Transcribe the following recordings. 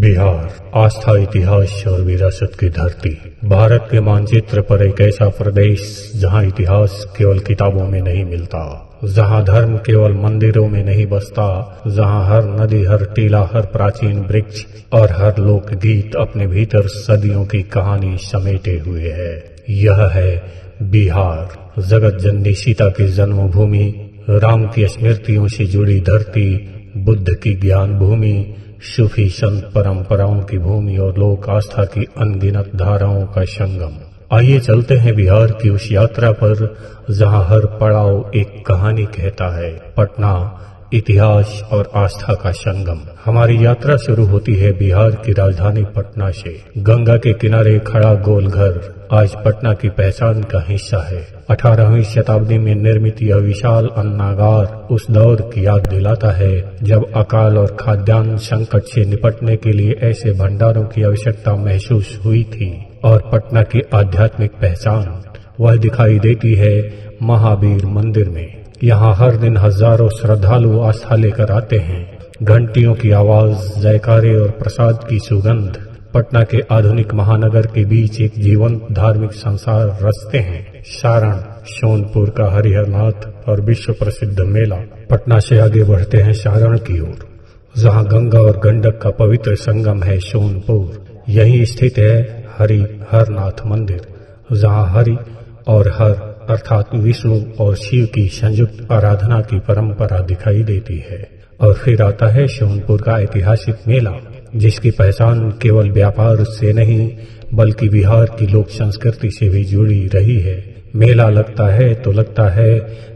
बिहार आस्था, इतिहास और विरासत की धरती। भारत के मानचित्र पर एक ऐसा प्रदेश जहां इतिहास केवल किताबों में नहीं मिलता, जहां धर्म केवल मंदिरों में नहीं बसता, जहां हर नदी, हर टीला, हर प्राचीन वृक्ष और हर लोकगीत अपने भीतर सदियों की कहानी समेटे हुए है। यह है बिहार, जगत जननी सीता की जन्मभूमि, राम की स्मृतियों से जुड़ी धरती, बुद्ध की ज्ञान भूमि, सूफी संत परंपराओं की भूमि और लोक आस्था की अनगिनत धाराओं का संगम। आइए चलते हैं बिहार की उस यात्रा पर जहां हर पड़ाव एक कहानी कहता है। पटना, इतिहास और आस्था का संगम। हमारी यात्रा शुरू होती है बिहार की राजधानी पटना से। गंगा के किनारे खड़ा गोल घर आज पटना की पहचान का हिस्सा है। 18वीं शताब्दी में निर्मित यह विशाल अन्नागार उस दौर की याद दिलाता है जब अकाल और खाद्यान्न संकट से निपटने के लिए ऐसे भंडारों की आवश्यकता महसूस हुई थी। और पटना की आध्यात्मिक पहचान वह दिखाई देती है महावीर मंदिर में। यहाँ हर दिन हजारों श्रद्धालु आस्था लेकर आते हैं। घंटियों की आवाज, जयकारे और प्रसाद की सुगंध पटना के आधुनिक महानगर के बीच एक जीवंत धार्मिक संसार रचते हैं। सारण, सोनपुर का हरिहरनाथ और विश्व प्रसिद्ध मेला। पटना से आगे बढ़ते हैं सारण की ओर, जहां गंगा और गंडक का पवित्र संगम है सोनपुर। यहीं स्थित है हरिहरनाथ मंदिर, जहां हरि और हर अर्थात विष्णु और शिव की संयुक्त आराधना की परंपरा दिखाई देती है। और फिर आता है सोनपुर का ऐतिहासिक मेला, जिसकी पहचान केवल व्यापार से नहीं बल्कि बिहार की लोक संस्कृति से भी जुड़ी रही है। मेला लगता है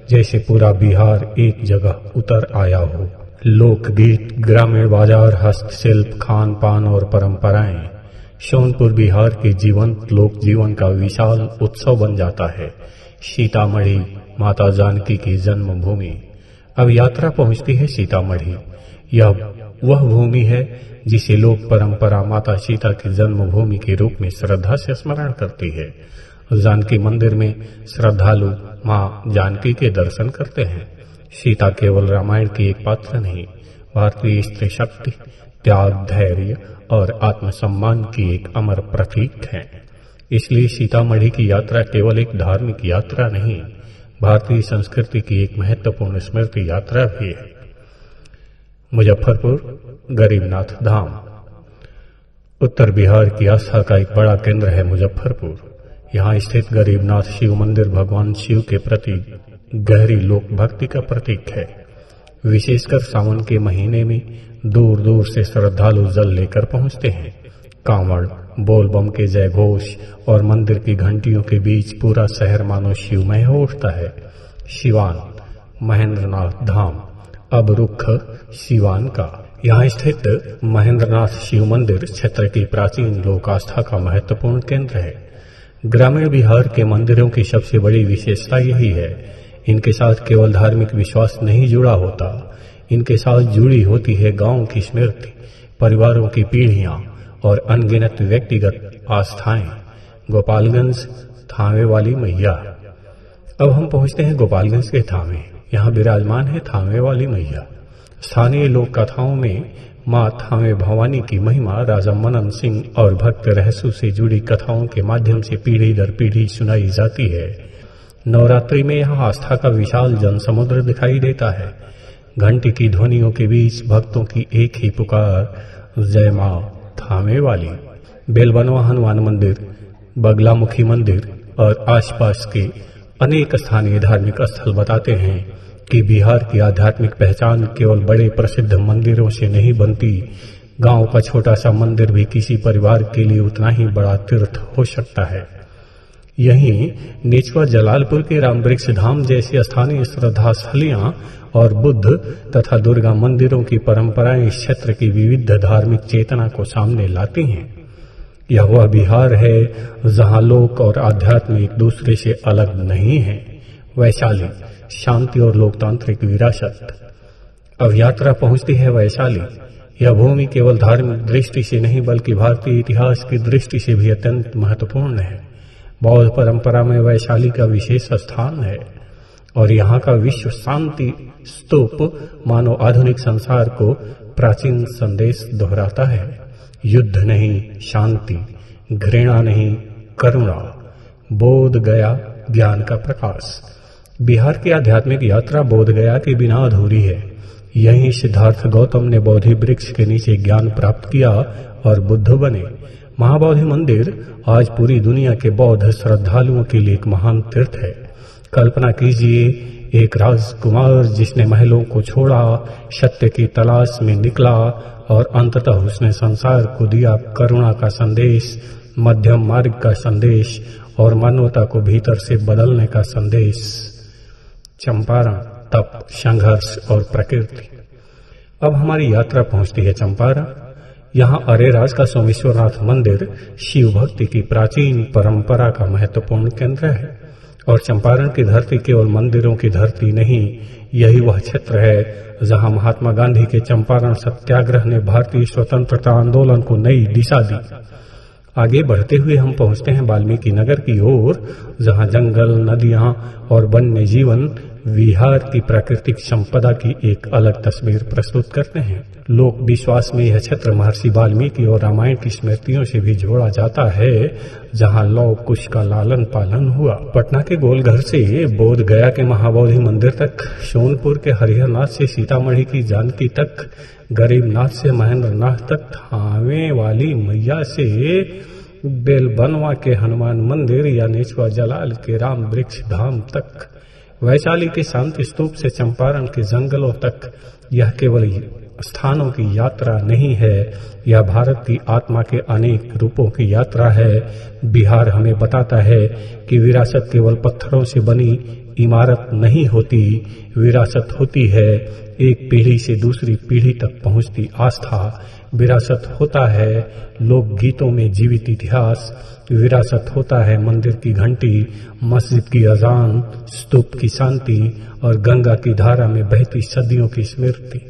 जैसे पूरा बिहार एक जगह उतर आया हो। लोकगीत, ग्रामीण बाजार, हस्तशिल्प, खान पान और परंपराएं सोनपुर बिहार के जीवंत लोक जीवन का विशाल उत्सव बन जाता है। सीतामढ़ी, माता जानकी की जन्मभूमि। अब यात्रा पहुंचती है सीतामढ़ी। यह वह भूमि है जिसे लोक परंपरा माता सीता की जन्मभूमि के रूप में श्रद्धा से स्मरण करती है। जानकी मंदिर में श्रद्धालु मां जानकी के दर्शन करते हैं। सीता केवल रामायण की एक पात्र नहीं, भारतीय स्त्री शक्ति, त्याग, धैर्य और आत्मसम्मान की एक अमर प्रतीक है। इसलिए सीतामढ़ी की यात्रा केवल एक धार्मिक यात्रा नहीं, भारतीय संस्कृति की एक महत्वपूर्ण स्मृति यात्रा भी है। मुजफ्फरपुर, गरीबनाथ धाम। उत्तर बिहार की आस्था का एक बड़ा केंद्र है मुजफ्फरपुर। यहाँ स्थित गरीबनाथ शिव मंदिर भगवान शिव के प्रति गहरी लोक भक्ति का प्रतीक है। विशेषकर सावन के महीने में दूर दूर से श्रद्धालु जल लेकर पहुंचते हैं। कांवड़, बोलबम के जय घोष और मंदिर की घंटियों के बीच पूरा शहर मानो शिवमय हो उठता है। सिवान, महेंद्रनाथ धाम। अब रुख सिवान का। यहाँ स्थित महेंद्रनाथ शिव मंदिर क्षेत्र की प्राचीन लोक आस्था का महत्वपूर्ण केंद्र है। ग्रामीण बिहार के मंदिरों की सबसे बड़ी विशेषता यही है, इनके साथ केवल धार्मिक विश्वास नहीं जुड़ा होता, इनके साथ जुड़ी होती है गांव की स्मृति, परिवारों की पीढ़ियां और अनगिनत व्यक्तिगत आस्थाएं। गोपालगंज, थावे वाली मैया। अब हम पहुंचते हैं गोपालगंज के थावे। यहाँ विराजमान है थावे वाली मैया। स्थानीय लोक कथाओं में मां थावे भवानी की महिमा राजा मनन सिंह और भक्त रहसु से जुड़ी कथाओं के माध्यम से पीढ़ी दर पीढ़ी सुनाई जाती है। नवरात्रि में यहाँ आस्था का विशाल जनसमुद्र दिखाई देता है। घंटी की ध्वनियों के बीच भक्तों की एक ही पुकार, जय मां थामे वाली। बेलबनवा हनुमान मंदिर, बगलामुखी मंदिर और आसपास के अनेक स्थानीय धार्मिक स्थल बताते हैं कि बिहार की आध्यात्मिक पहचान केवल बड़े प्रसिद्ध मंदिरों से नहीं बनती। गांव का छोटा सा मंदिर भी किसी परिवार के लिए उतना ही बड़ा तीर्थ हो सकता है। यहीं नेचवा जलालपुर के रामवृक्ष धाम जैसी स्थानीय श्रद्धास्थलियां और बुद्ध तथा दुर्गा मंदिरों की परंपराएं इस क्षेत्र की विविध धार्मिक चेतना को सामने लाती हैं। यह वह बिहार है जहां लोक और आध्यात्म एक दूसरे से अलग नहीं है। वैशाली, शांति और लोकतांत्रिक विरासत। अब यात्रा पहुंचती है वैशाली। यह भूमि केवल धार्मिक दृष्टि से नहीं बल्कि भारतीय इतिहास की दृष्टि से भी अत्यंत महत्वपूर्ण है। बौद्ध परंपरा में वैशाली का विशेष स्थान है और यहाँ का विश्व शांति स्तूप मानव आधुनिक संसार को प्राचीन संदेश दोहराता है। युद्ध नहीं शांति, घृणा नहीं करुणा, बोध गया ज्ञान का प्रकाश। बिहार की आध्यात्मिक यात्रा बोध गया के बिना अधूरी है। यहीं सिद्धार्थ गौतम ने बोधि वृक्ष के नीचे ज्ञान प्राप्त किया और बुद्ध बने। महाबोधि मंदिर आज पूरी दुनिया के बौद्ध श्रद्धालुओं के लिए एक महान तीर्थ है। कल्पना कीजिए, एक राजकुमार जिसने महलों को छोड़ा, सत्य की तलाश में निकला और अंततः उसने संसार को दिया करुणा का संदेश, मध्यम मार्ग का संदेश और मानवता को भीतर से बदलने का संदेश। चंपारण, तप, संघर्ष और प्रकृति। अब हमारी यात्रा पहुंचती है चंपारण। यहाँ अरेराज का सोमेश्वरनाथ मंदिर शिव भक्ति की प्राचीन परंपरा का महत्वपूर्ण केंद्र है। और चंपारण की धरती केवल मंदिरों की धरती नहीं, यही वह क्षेत्र है जहाँ महात्मा गांधी के चंपारण सत्याग्रह ने भारतीय स्वतंत्रता आंदोलन को नई दिशा दी। आगे बढ़ते हुए हम पहुंचते हैं वाल्मीकि नगर की ओर, जहां जंगल, नदियां और वन्य जीवन बिहार की प्राकृतिक संपदा की एक अलग तस्वीर प्रस्तुत करते हैं। लोक विश्वास में यह क्षेत्र महर्षि वाल्मीकि और रामायण की स्मृतियों से भी जोड़ा जाता है, जहां लौ कुश का लालन पालन हुआ। पटना के गोलघर से बोध गया के महाबोधि मंदिर तक, सोनपुर के हरिहरनाथ से सीतामढ़ी की जानकी तक, गरीबनाथ से महेंद्रनाथ तक, थावे वाली मैया से बेलबनवा के हनुमान मंदिर या नेचवा जलाल के राम वृक्ष धाम तक, वैशाली के शांति स्तूप से चंपारण के जंगलों तक, यह केवल स्थानों की यात्रा नहीं है, यह भारत की आत्मा के अनेक रूपों की यात्रा है। बिहार हमें बताता है कि विरासत केवल पत्थरों से बनी इमारत नहीं होती, विरासत होती है एक पीढ़ी से दूसरी पीढ़ी तक पहुंचती आस्था। विरासत होता है लोकगीतों में जीवित इतिहास, विरासत होता है मंदिर की घंटी, मस्जिद की अजान, स्तूप की शांति और गंगा की धारा में बहती सदियों की स्मृति।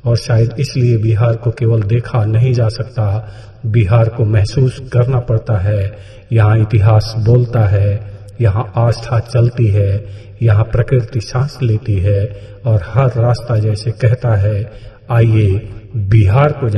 और शायद इसलिए बिहार को केवल देखा नहीं जा सकता, बिहार को महसूस करना पड़ता है। यहाँ इतिहास बोलता है, यहाँ आस्था चलती है, यहाँ प्रकृति सांस लेती है और हर रास्ता जैसे कहता है, आइए बिहार को